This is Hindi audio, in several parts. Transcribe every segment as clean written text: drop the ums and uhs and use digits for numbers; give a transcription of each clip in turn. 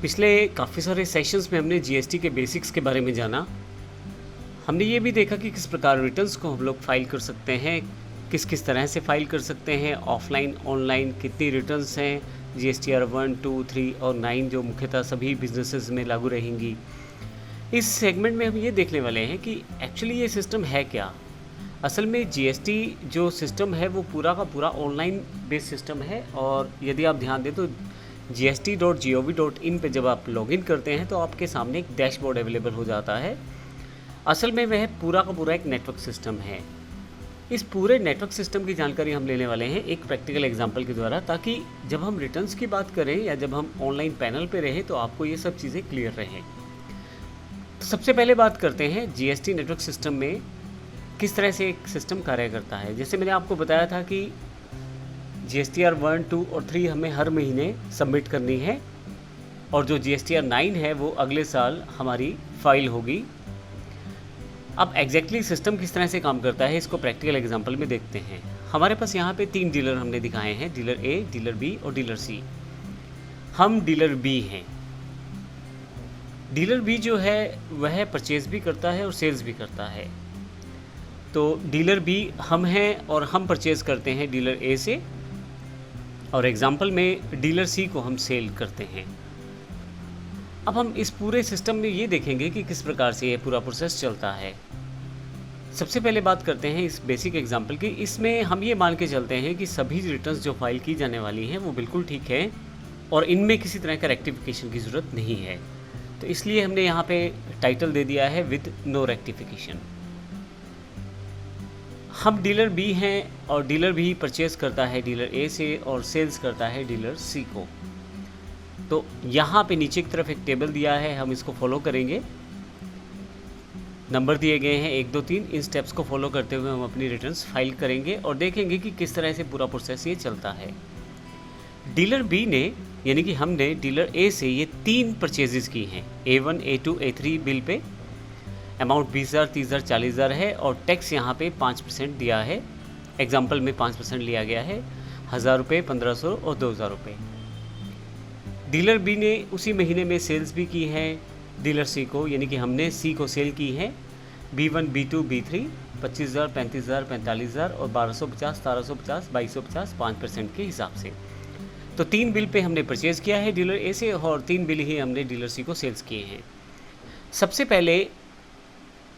पिछले काफ़ी सारे सेशंस में हमने जीएसटी के बेसिक्स के बारे में जाना। हमने ये भी देखा कि किस प्रकार रिटर्न्स को हम लोग फाइल कर सकते हैं, किस किस तरह से फाइल कर सकते हैं, ऑफलाइन ऑनलाइन कितनी रिटर्न्स हैं, जीएसटीआर 1, 2, 3 और 9 जो मुख्यतः सभी बिजनेसेस में लागू रहेंगी। इस सेगमेंट में हम ये देखने वाले हैं कि एक्चुअली ये सिस्टम है क्या। असल में जीएसटी जो सिस्टम है वो पूरा का पूरा ऑनलाइन बेस्ड सिस्टम है, और यदि आप ध्यान दें तो gst.gov.in पे जब आप लॉगिन करते हैं तो आपके सामने एक डैशबोर्ड अवेलेबल हो जाता है। असल में वह पूरा का पूरा एक नेटवर्क सिस्टम है। इस पूरे नेटवर्क सिस्टम की जानकारी हम लेने वाले हैं एक प्रैक्टिकल एग्जांपल के द्वारा, ताकि जब हम रिटर्न्स की बात करें या जब हम ऑनलाइन पैनल पे रहें तो आपको ये सब चीज़ें क्लियर रहें। तो सबसे पहले बात करते हैं जीएसटी नेटवर्क सिस्टम में किस तरह से एक सिस्टम कार्य करता है। जैसे मैंने आपको बताया था कि जीएसटीआर 1, 2 और 3 हमें हर महीने सबमिट करनी है, और जो जीएसटीआर 9 है वो अगले साल हमारी फाइल होगी। अब एग्जैक्टली सिस्टम किस तरह से काम करता है इसको प्रैक्टिकल एग्जांपल में देखते हैं। हमारे पास यहाँ पे 3 डीलर हमने दिखाए हैं, डीलर ए, डीलर बी और डीलर सी। हम डीलर बी हैं। डीलर बी जो है वह परचेज भी करता है और सेल्स भी करता है। तो डीलर बी हम हैं और हम परचेज करते हैं डीलर ए से, और एग्जाम्पल में डीलर सी को हम सेल करते हैं। अब हम इस पूरे सिस्टम में ये देखेंगे कि किस प्रकार से ये पूरा प्रोसेस चलता है। सबसे पहले बात करते हैं इस बेसिक एग्जाम्पल की। इसमें हम ये मान के चलते हैं कि सभी रिटर्न्स जो फाइल की जाने वाली हैं वो बिल्कुल ठीक है और इनमें किसी तरह का रेक्टिफिकेशन की ज़रूरत नहीं है। तो इसलिए हमने यहाँ पे टाइटल दे दिया है विद नो रेक्टिफिकेशन। हम डीलर बी हैं और डीलर बी परचेज़ करता है डीलर ए से और सेल्स करता है डीलर सी को। तो यहाँ पे नीचे की तरफ एक टेबल दिया है, हम इसको फॉलो करेंगे। नंबर दिए गए हैं 1, 2, 3। इन स्टेप्स को फॉलो करते हुए हम अपनी रिटर्न्स फाइल करेंगे और देखेंगे कि किस तरह से पूरा प्रोसेस ये चलता है। डीलर बी ने यानी कि हमने डीलर ए से ये 3 परचेजेस की हैं, A1, A2, A3 bill pay. Amount 20,000, 30,000, 40,000 है और टैक्स यहाँ पे 5% दिया है। एग्जाम्पल में 5% लिया गया है, 1,000 रुपये, 1,500 और 2,000 रुपये। डीलर बी ने उसी महीने में सेल्स भी की है डीलर सी को, यानी कि हमने सी को सेल की है B1, B2, B3 25,000, 35,000, 45,000 और 1,250, 1,750, 2,250 5% के हिसाब से। तो 3 बिल पे हमने परचेज़ किया है डीलर ए से और 3 बिल ही हमने डीलर सी को सेल्स किए हैं। सबसे पहले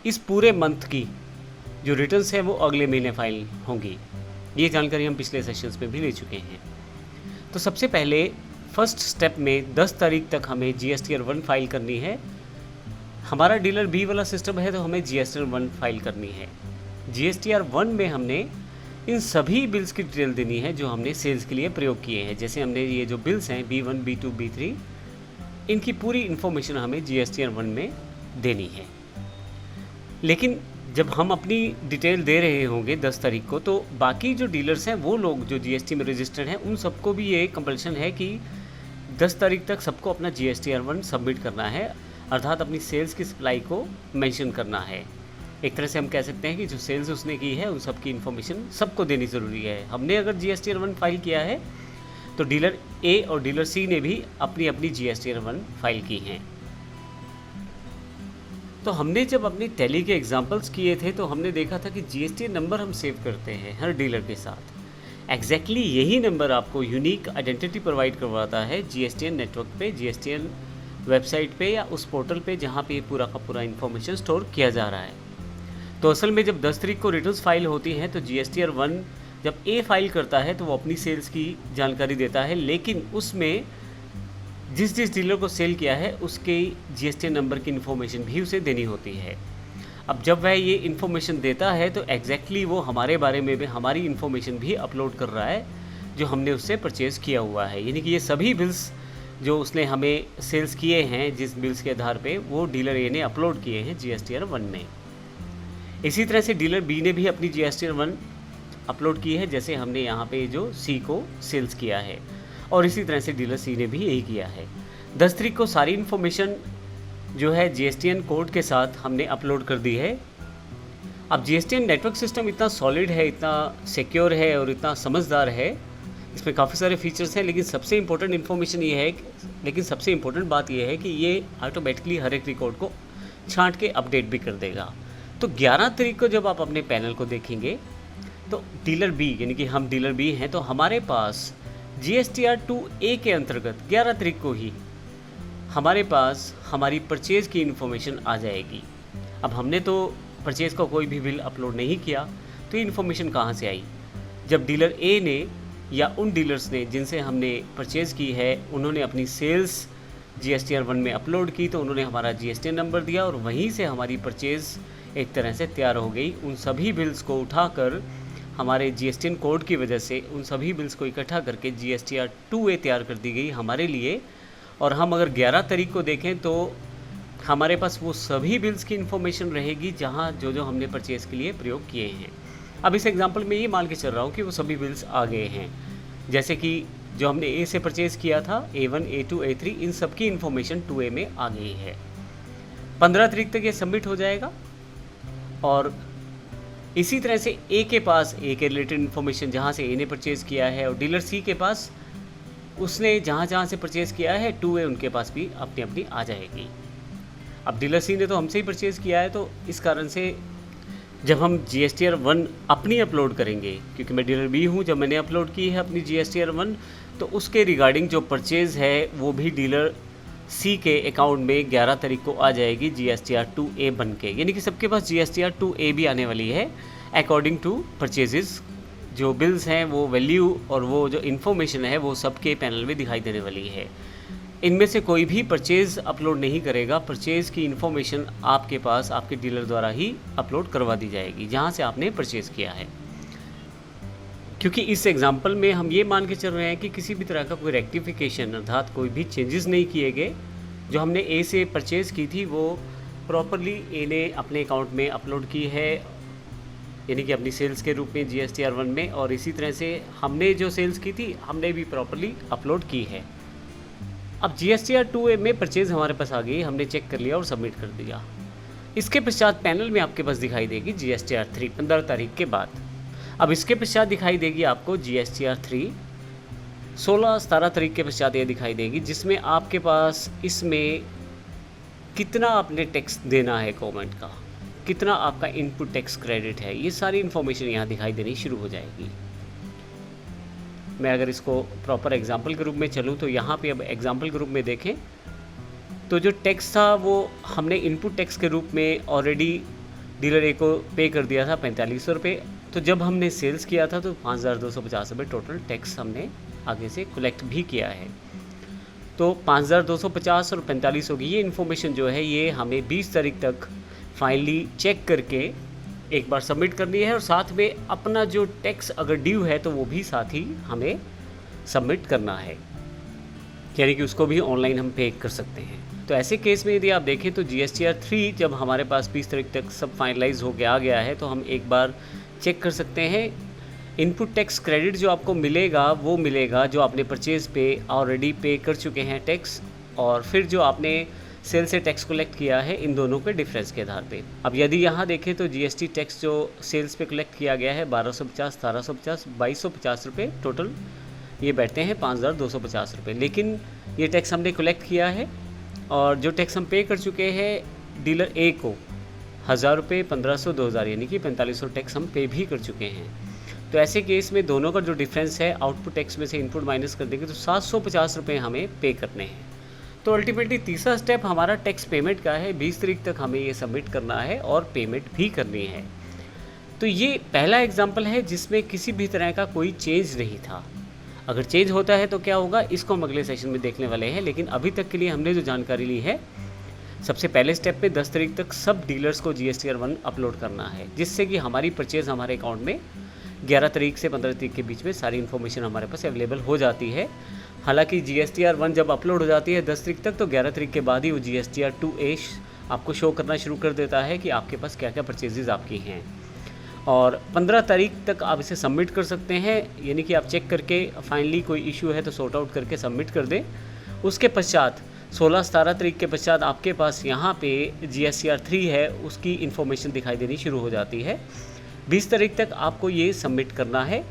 इस पूरे मंथ की जो रिटर्न्स है वो अगले महीने फाइल होंगी। ये जानकारी हम पिछले सेशंस में भी ले चुके हैं। तो सबसे पहले फर्स्ट स्टेप में 10 तारीख तक हमें जीएसटीआर 1 फाइल करनी है। हमारा डीलर बी वाला सिस्टम है तो हमें जीएसटीआर 1 फाइल करनी है। जीएसटीआर 1 में हमने इन सभी बिल्स की डिटेल देनी है जो हमने सेल्स के लिए प्रयोग किए हैं। जैसे हमने ये जो बिल्स हैं B1, B2, B3, इनकी पूरी इन्फॉर्मेशन हमें जीएसटीआर 1 में देनी है। लेकिन जब हम अपनी डिटेल दे रहे होंगे 10 तारीख को, तो बाकी जो डीलर्स हैं वो लोग जो जीएसटी में रजिस्टर्ड हैं उन सबको भी ये कंपल्शन है कि 10 तारीख तक सबको अपना जीएसटीआर 1 सबमिट करना है, अर्थात अपनी सेल्स की सप्लाई को मेंशन करना है। एक तरह से हम कह सकते हैं कि जो सेल्स उसने की है उन सब की इन्फॉर्मेशन सबको देनी ज़रूरी है। हमने अगर जीएसटीआर 1 फाइल किया है तो डीलर ए और डीलर सी ने भी अपनी अपनी जीएसटीआर 1 फाइल की हैं। तो हमने जब अपनी टैली के एग्जांपल्स किए थे तो हमने देखा था कि जीएसटी नंबर हम सेव करते हैं हर डीलर के साथ। एग्जैक्टली यही नंबर आपको यूनिक आइडेंटिटी प्रोवाइड करवाता है जीएसटीएन नेटवर्क पे, जीएसटीएन वेबसाइट पे या उस पोर्टल पे जहाँ पे ये पूरा का पूरा इन्फॉर्मेशन स्टोर किया जा रहा है। तो असल में जब 10 तारीख को रिटर्न्स फाइल होती हैं तो जीएसटीआर 1 जब ए फाइल करता है तो वो अपनी सेल्स की जानकारी देता है, लेकिन उसमें जिस डीलर को सेल किया है उसके जीएसटी नंबर की इन्फॉर्मेशन भी उसे देनी होती है। अब जब वह ये इन्फॉर्मेशन देता है तो एग्जैक्टली वो हमारे बारे में भी हमारी इन्फॉर्मेशन भी अपलोड कर रहा है जो हमने उससे परचेज़ किया हुआ है। यानी कि ये सभी बिल्स जो उसने हमें सेल्स किए हैं जिस बिल्स के आधार पे वो डीलर ए ने अपलोड किए हैं जीएसटीआर 1 में। इसी तरह से डीलर बी ने भी अपनी जीएसटीआर 1 अपलोड की है, जैसे हमने यहाँ पे जो सी को सेल्स किया है, और इसी तरह से डीलर सी ने भी यही किया है। 10 तारीख को सारी इन्फॉर्मेशन जो है जीएसटीएन कोड के साथ हमने अपलोड कर दी है। अब जीएसटीएन नेटवर्क सिस्टम इतना सॉलिड है, इतना सिक्योर है और इतना समझदार है इसमें काफ़ी सारे फीचर्स हैं, लेकिन सबसे इम्पोर्टेंट बात ये है कि ये ऑटोमेटिकली हर एक रिकॉर्ड को छांट के अपडेट भी कर देगा। तो 11 तारीख को जब आप अपने पैनल को देखेंगे तो डीलर बी, यानी कि हम डीलर बी हैं, तो हमारे पास GSTR 2A के अंतर्गत 11 तारीख को ही हमारे पास हमारी परचेज़ की इन्फॉर्मेशन आ जाएगी। अब हमने तो परचेज़ का कोई भी बिल अपलोड नहीं किया, तो ये इन्फॉर्मेशन कहाँ से आई? जब डीलर ए ने या उन डीलर्स ने जिनसे हमने परचेज़ की है, उन्होंने अपनी सेल्स GSTR 1 में अपलोड की, तो उन्होंने हमारा GSTN नंबर दिया और वहीं से हमारी परचेज़ एक तरह से तैयार हो गई। उन सभी बिल्स को उठाकर हमारे GSTN कोड की वजह से उन सभी बिल्स को इकट्ठा करके GSTR 2A तैयार कर दी गई हमारे लिए। और हम अगर 11 तारीख को देखें तो हमारे पास वो सभी बिल्स की इन्फॉर्मेशन रहेगी जहाँ जो हमने परचेज़ के लिए प्रयोग किए हैं। अब इस एग्जांपल में ये मान के चल रहा हूँ कि वो सभी बिल्स आ गए हैं, जैसे कि जो हमने ए से परचेज़ किया था, A1, A2, A3, इन सब की इन्फॉर्मेशन 2A में आ गई है। 15 तारीख तक ये सबमिट हो जाएगा और इसी तरह से ए के पास ए के रिलेटेड इन्फॉर्मेशन जहाँ से ए ने परचेज़ किया है, और डीलर सी के पास उसने जहाँ से परचेज़ किया है 2A उनके पास भी अपनी अपनी आ जाएगी। अब डीलर सी ने तो हमसे ही परचेज़ किया है, तो इस कारण से जब हम GSTR 1 अपनी अपलोड करेंगे, क्योंकि मैं डीलर बी हूँ, जब मैंने अपलोड की है अपनी GSTR 1, तो उसके रिगार्डिंग जो परचेज़ है वो भी डीलर सी के अकाउंट में 11 तारीख को आ जाएगी GSTR 2A बन के, यानी कि सबके पास GSTR 2A भी आने वाली है अकॉर्डिंग टू परचेजेस। जो बिल्स हैं वो वैल्यू और वो जो इन्फॉर्मेशन है वो सबके पैनल में दिखाई देने वाली है। इनमें से कोई भी परचेज़ अपलोड नहीं करेगा, परचेज़ की इन्फॉर्मेशन आपके पास आपके डीलर द्वारा ही अपलोड करवा दी जाएगी जहाँ से आपने परचेज़ किया है। क्योंकि इस एग्जांपल में हम ये मान के चल रहे हैं कि किसी भी तरह का कोई रेक्टिफिकेशन अर्थात कोई भी चेंजेस नहीं किए गए। जो हमने ए से परचेज़ की थी वो प्रॉपरली ए ने अपने अकाउंट में अपलोड की है, यानी कि अपनी सेल्स के रूप में GSTR 1 में, और इसी तरह से हमने जो सेल्स की थी हमने भी प्रॉपरली अपलोड की है। अब GSTR 2A में परचेज़ हमारे पास आ गई, हमने चेक कर लिया और सबमिट कर दिया। इसके पश्चात पैनल में आपके पास दिखाई देगी GSTR 3 15 तारीख के बाद। अब इसके पश्चात दिखाई देगी आपको GSTR 3 16-17 तारीख के पश्चात ये दिखाई देगी, जिसमें आपके पास इसमें कितना आपने टैक्स देना है गवर्नमेंट का, कितना आपका इनपुट टैक्स क्रेडिट है, ये सारी इन्फॉर्मेशन यहाँ दिखाई देनी शुरू हो जाएगी। मैं अगर इसको प्रॉपर एग्जांपल के रूप में चलूँ तो यहाँ पे अब एग्जांपल के रूप में देखें तो जो टैक्स था वो हमने इनपुट टैक्स के रूप में ऑलरेडी डीलर ए को पे कर दिया था 4500 रुपये। तो जब हमने सेल्स किया था तो 5250 रुपये टोटल टैक्स हमने आगे से कलेक्ट भी किया है। तो 5250 और 4500 की ये इन्फॉर्मेशन जो है ये हमें 20 तारीख तक फाइनली चेक करके एक बार सबमिट करनी है, और साथ में अपना जो टैक्स अगर ड्यू है तो वो भी साथ ही हमें सबमिट करना है, यानी कि उसको भी ऑनलाइन हम पे कर सकते हैं। तो ऐसे केस में यदि आप देखें तो GSTR 3 जब हमारे पास 20 तारीख तक सब फाइनलाइज हो गया आ गया है तो हम एक बार चेक कर सकते हैं इनपुट टैक्स क्रेडिट जो आपको मिलेगा वो मिलेगा जो आपने परचेज़ पे ऑलरेडी पे कर चुके हैं टैक्स, और फिर जो आपने सेल से टैक्स कलेक्ट किया है, इन दोनों के डिफरेंस के आधार पे। अब यदि यहाँ देखें तो GST टैक्स जो सेल्स पे कलेक्ट किया गया है 1250, 1750, 2250 रुपये टोटल ये बैठते हैं 5250 रुपये। लेकिन ये टैक्स हमने कलेक्ट किया है और जो टैक्स हम पे कर चुके हैं डीलर ए को 1000 रुपये, 1500, 2000 यानी कि 4500 टैक्स हम पे भी कर चुके हैं। तो ऐसे केस में दोनों का जो डिफरेंस है आउटपुट टैक्स में से इनपुट माइनस कर देंगे तो 750 रुपये हमें पे करने हैं। तो अल्टीमेटली तीसरा स्टेप हमारा टैक्स पेमेंट का है, 20 तारीख तक हमें ये सबमिट करना है और पेमेंट भी करनी है। तो ये पहला एग्जाम्पल है जिसमें किसी भी तरह का कोई चेंज नहीं था। अगर चेंज होता है तो क्या होगा इसको हम अगले सेशन में देखने वाले हैं, लेकिन अभी तक के लिए हमने जो जानकारी ली है सबसे पहले स्टेप पे 10 तारीख तक सब डीलर्स को GSTR 1 अपलोड करना है, जिससे कि हमारी परचेज़ हमारे अकाउंट में 11 तारीख से 15 तारीख के बीच में सारी इन्फॉर्मेशन हमारे पास अवेलेबल हो जाती है। हालांकि GSTR 1 जब अपलोड हो जाती है 10 तारीख तक, तो 11 तारीख के बाद ही वो GSTR 2A आपको शो करना शुरू कर देता है कि आपके पास क्या क्या परचेजेज़ आपकी हैं, और 15 तारीख तक आप इसे सबमिट कर सकते हैं, यानी कि आप चेक करके फाइनली कोई इशू है तो सॉर्ट आउट करके सबमिट कर दें। उसके पश्चात 16-17 तारीख के पश्चात आपके पास यहाँ पे GSTR 3 है उसकी इन्फॉर्मेशन दिखाई देनी शुरू हो जाती है। 20 तारीख तक आपको ये सबमिट करना है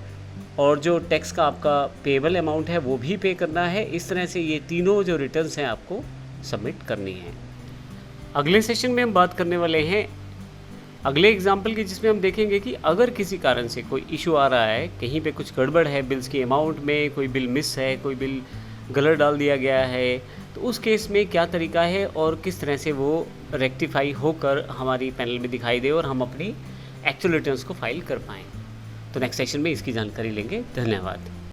और जो टैक्स का आपका पेएबल अमाउंट है वो भी पे करना है। इस तरह से ये तीनों जो रिटर्न्स हैं आपको सबमिट करनी है। अगले सेशन में हम बात करने वाले हैं अगले एग्जाम्पल की, जिसमें हम देखेंगे कि अगर किसी कारण से कोई इशू आ रहा है, कहीं पे कुछ गड़बड़ है बिल्स की अमाउंट में, कोई बिल मिस है, कोई बिल गलत डाल दिया गया है, तो उस केस में क्या तरीका है और किस तरह से वो रेक्टिफाई होकर हमारी पैनल में दिखाई दे और हम अपनी एक्चुअल रिटर्न्स को फाइल कर पाएँ। तो नेक्स्ट सेशन में इसकी जानकारी लेंगे। धन्यवाद।